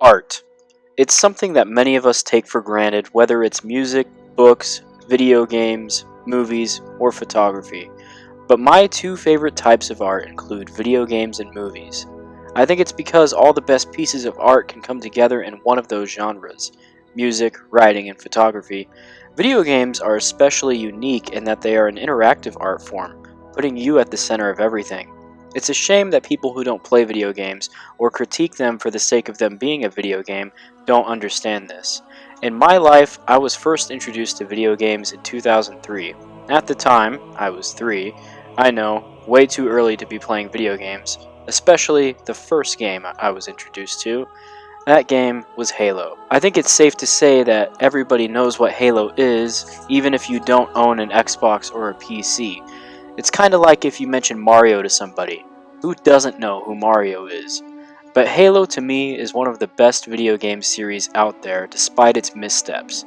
Art. It's something that many of us take for granted, whether it's music, books, video games, movies, or photography. But my two favorite types of art include video games and movies. I think it's because all the best pieces of art can come together in one of those genres: music, writing, and photography. Video games are especially unique in that they are an interactive art form, putting you at the center of everything. It's a shame that people who don't play video games or critique them for the sake of them being a video game don't understand this. In my life, I was first introduced to video games in 2003. At the time, I was 3. I know, way too early to be playing video games, especially the first game I was introduced to. That game was Halo. I think it's safe to say that everybody knows what Halo is, even if you don't own an Xbox or a PC. It's kind of like if you mention Mario to somebody. Who doesn't know who Mario is? But Halo to me is one of the best video game series out there despite its missteps.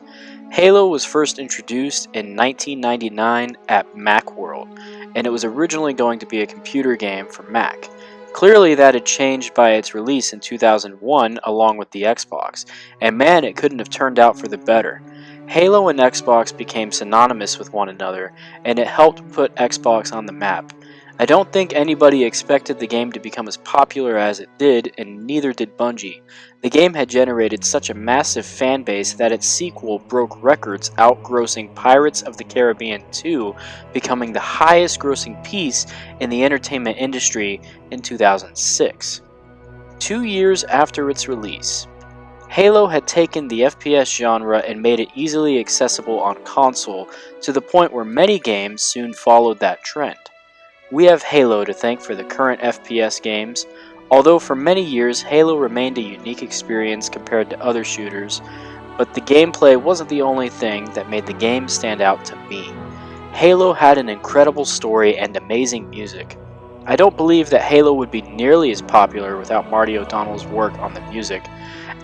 Halo was first introduced in 1999 at Macworld, and it was originally going to be a computer game for Mac. Clearly that had changed by its release in 2001 along with the Xbox, and man, it couldn't have turned out for the better. Halo and Xbox became synonymous with one another, and it helped put Xbox on the map. I don't think anybody expected the game to become as popular as it did, and neither did Bungie. The game had generated such a massive fan base that its sequel broke records, outgrossing Pirates of the Caribbean 2, becoming the highest grossing piece in the entertainment industry in 2006. 2 years after its release, Halo had taken the FPS genre and made it easily accessible on console, to the point where many games soon followed that trend. We have Halo to thank for the current FPS games, although for many years Halo remained a unique experience compared to other shooters, but the gameplay wasn't the only thing that made the game stand out to me. Halo had an incredible story and amazing music. I don't believe that Halo would be nearly as popular without Marty O'Donnell's work on the music.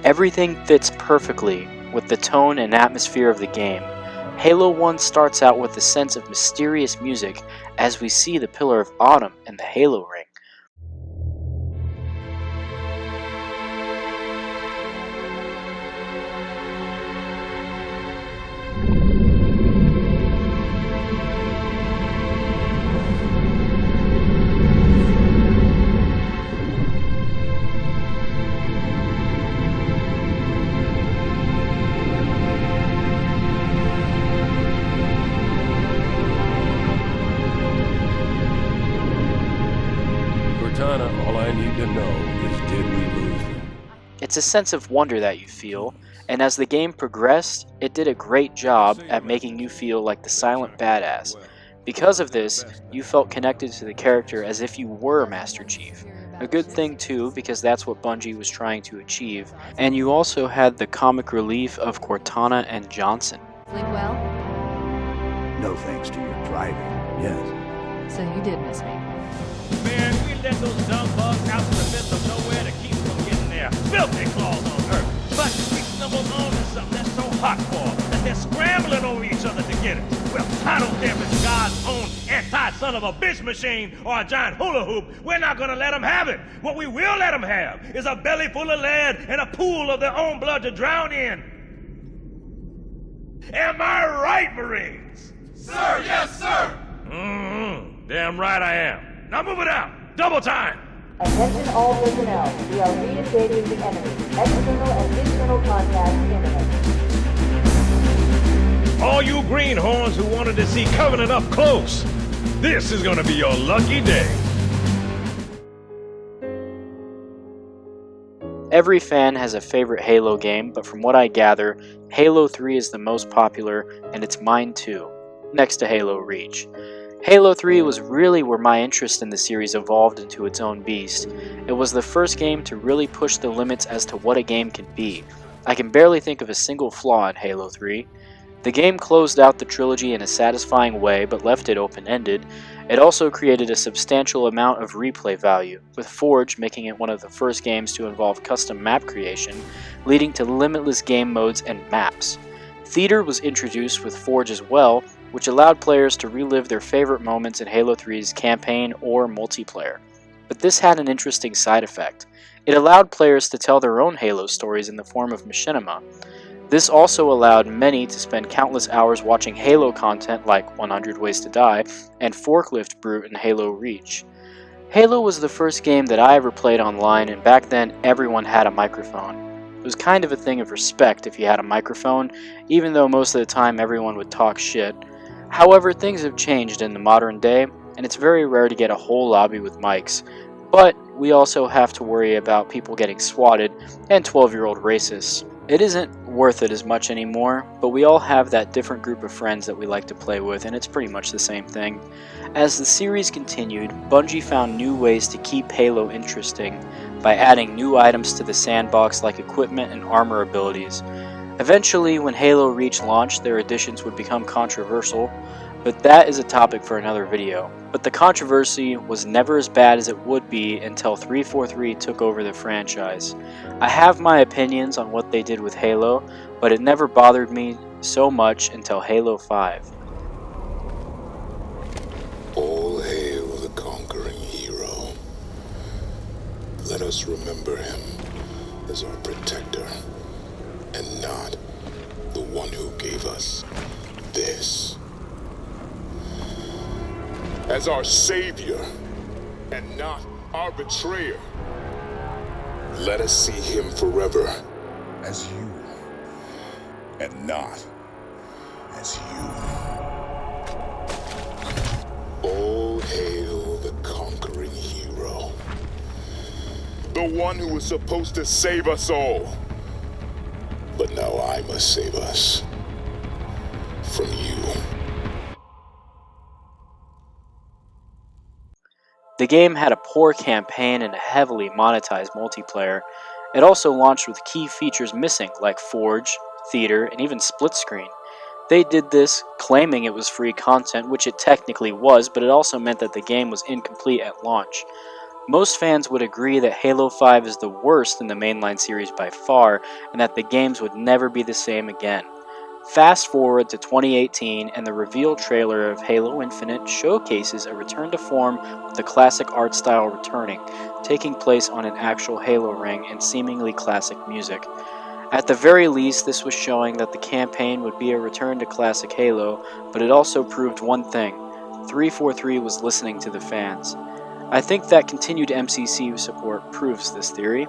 Everything fits perfectly with the tone and atmosphere of the game. Halo 1 starts out with a sense of mysterious music as we see the Pillar of Autumn and the Halo Ring. Cortana, all I need to know is, did we lose them? It's a sense of wonder that you feel, and as the game progressed, it did a great job at making you feel like the silent badass. Because of this, you felt connected to the character as if you were Master Chief. A good thing too, because that's what Bungie was trying to achieve, and you also had the comic relief of Cortana and Johnson. Sleep well? No thanks to your driving. Yes. So you did miss me. Man, we let those dumb bugs out in the middle of nowhere to keep from getting their filthy claws on Earth. But we stumbled on to something that's so hot for them that they're scrambling over each other to get it. Well, I don't care if it's God's own anti-son of a bitch machine or a giant hula hoop. We're not gonna let them have it. What we will let them have is a belly full of lead and a pool of their own blood to drown in. Am I right, Marines? Sir, yes, sir! Damn right I am. Now move it out! Double time! Attention all personnel. We are re-engaging the enemy. External and internal contact imminent. All you greenhorns who wanted to see Covenant up close, this is gonna be your lucky day. Every fan has a favorite Halo game, but from what I gather, Halo 3 is the most popular, and it's mine too, next to Halo Reach. Halo 3 was really where my interest in the series evolved into its own beast. It was the first game to really push the limits as to what a game can be. I can barely think of a single flaw in Halo 3. The game closed out the trilogy in a satisfying way but left it open-ended. It also created a substantial amount of replay value, with Forge making it one of the first games to involve custom map creation, leading to limitless game modes and maps. Theater was introduced with Forge as well, which allowed players to relive their favorite moments in Halo 3's campaign or multiplayer. But this had an interesting side effect. It allowed players to tell their own Halo stories in the form of machinima. This also allowed many to spend countless hours watching Halo content like 100 Ways to Die and Forklift Brute in Halo Reach. Halo was the first game that I ever played online, and back then everyone had a microphone. It was kind of a thing of respect if you had a microphone, even though most of the time everyone would talk shit. However, things have changed in the modern day, and it's very rare to get a whole lobby with mics. But we also have to worry about people getting swatted and 12-year-old racists. It isn't worth it as much anymore, but we all have that different group of friends that we like to play with, and it's pretty much the same thing. As the series continued, Bungie found new ways to keep Halo interesting by adding new items to the sandbox like equipment and armor abilities. Eventually, when Halo Reach launched, their additions would become controversial, but that is a topic for another video. But the controversy was never as bad as it would be until 343 took over the franchise. I have my opinions on what they did with Halo, but it never bothered me so much until Halo 5. All hail the conquering hero. Let us remember him as our protector, and not the one who gave us this. As our savior, and not our betrayer. Let us see him forever as you, and not as you. All hail the conquering hero. The one who was supposed to save us all. But now I must save us from you. The game had a poor campaign and a heavily monetized multiplayer. It also launched with key features missing, like Forge, Theater, and even Split Screen. They did this claiming it was free content, which it technically was, but it also meant that the game was incomplete at launch. Most fans would agree that Halo 5 is the worst in the mainline series by far, and that the games would never be the same again. Fast forward to 2018, and the reveal trailer of Halo Infinite showcases a return to form with the classic art style returning, taking place on an actual Halo ring and seemingly classic music. At the very least, this was showing that the campaign would be a return to classic Halo, but it also proved one thing: 343 was listening to the fans. I think that continued MCC support proves this theory.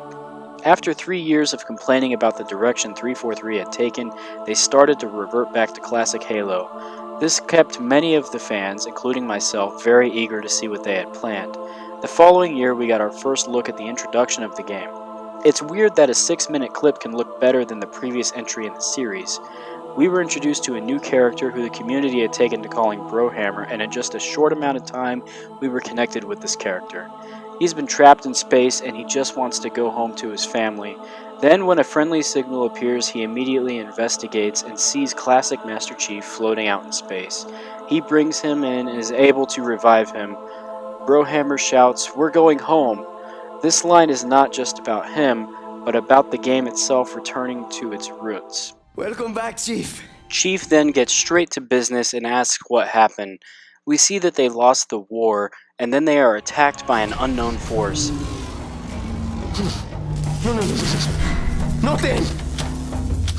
After 3 years of complaining about the direction 343 had taken, they started to revert back to classic Halo. This kept many of the fans, including myself, very eager to see what they had planned. The following year, we got our first look at the introduction of the game. It's weird that a 6-minute clip can look better than the previous entry in the series. We were introduced to a new character who the community had taken to calling Brohammer, and in just a short amount of time, we were connected with this character. He's been trapped in space and he just wants to go home to his family. Then when a friendly signal appears, he immediately investigates and sees classic Master Chief floating out in space. He brings him in and is able to revive him. Brohammer shouts, "We're going home." This line is not just about him, but about the game itself returning to its roots. Welcome back, Chief. Chief then gets straight to business and asks what happened. We see that they lost the war, and then they are attacked by an unknown force. No. Not then.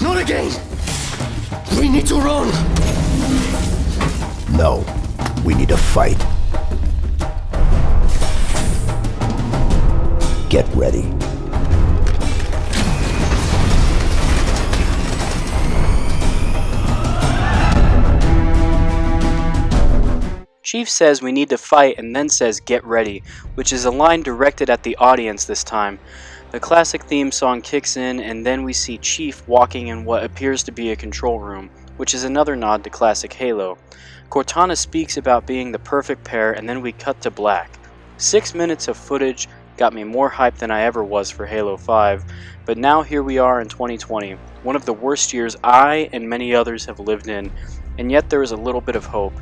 Not again. We need to run. No, we need to fight. Get ready. Chief says we need to fight and then says get ready, which is a line directed at the audience this time. The classic theme song kicks in and then we see Chief walking in what appears to be a control room, which is another nod to classic Halo. Cortana speaks about being the perfect pair and then we cut to black. 6 minutes of footage got me more hyped than I ever was for Halo 5, but now here we are in 2020, one of the worst years I and many others have lived in, and yet there is a little bit of hope.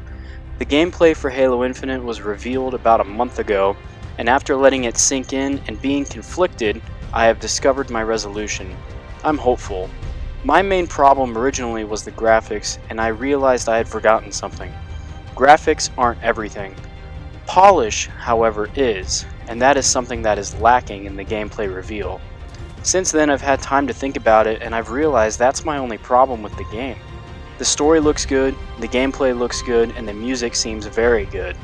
The gameplay for Halo Infinite was revealed about a month ago, and after letting it sink in and being conflicted, I have discovered my resolution. I'm hopeful. My main problem originally was the graphics, and I realized I had forgotten something. Graphics aren't everything. Polish, however, is. and that is something that is lacking in the gameplay reveal. Since then, I've had time to think about it, and I've realized that's my only problem with the game. The story looks good, the gameplay looks good, and the music seems very good.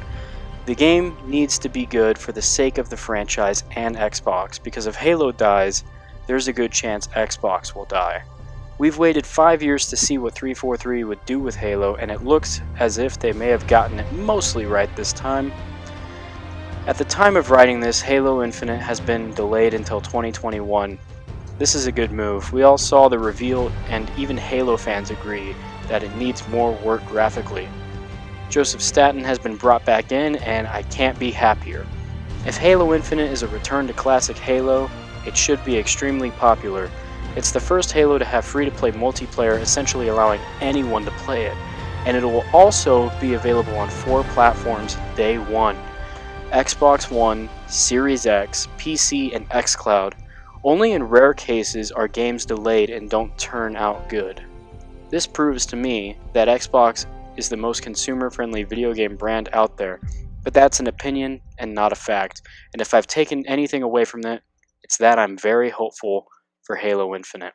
The game needs to be good for the sake of the franchise and Xbox, because if Halo dies, there's a good chance Xbox will die. We've waited 5 years to see what 343 would do with Halo, and it looks as if they may have gotten it mostly right this time. At the time of writing this, Halo Infinite has been delayed until 2021. This is a good move. We all saw the reveal, and even Halo fans agree that it needs more work graphically. Joseph Staten has been brought back in, and I can't be happier. If Halo Infinite is a return to classic Halo, it should be extremely popular. It's the first Halo to have free-to-play multiplayer, essentially allowing anyone to play it, and it will also be available on 4 platforms day one: Xbox One, Series X, PC, and xCloud. Only in rare cases are games delayed and don't turn out good. This proves to me that Xbox is the most consumer-friendly video game brand out there, but that's an opinion and not a fact, and if I've taken anything away from that, it's that I'm very hopeful for Halo Infinite.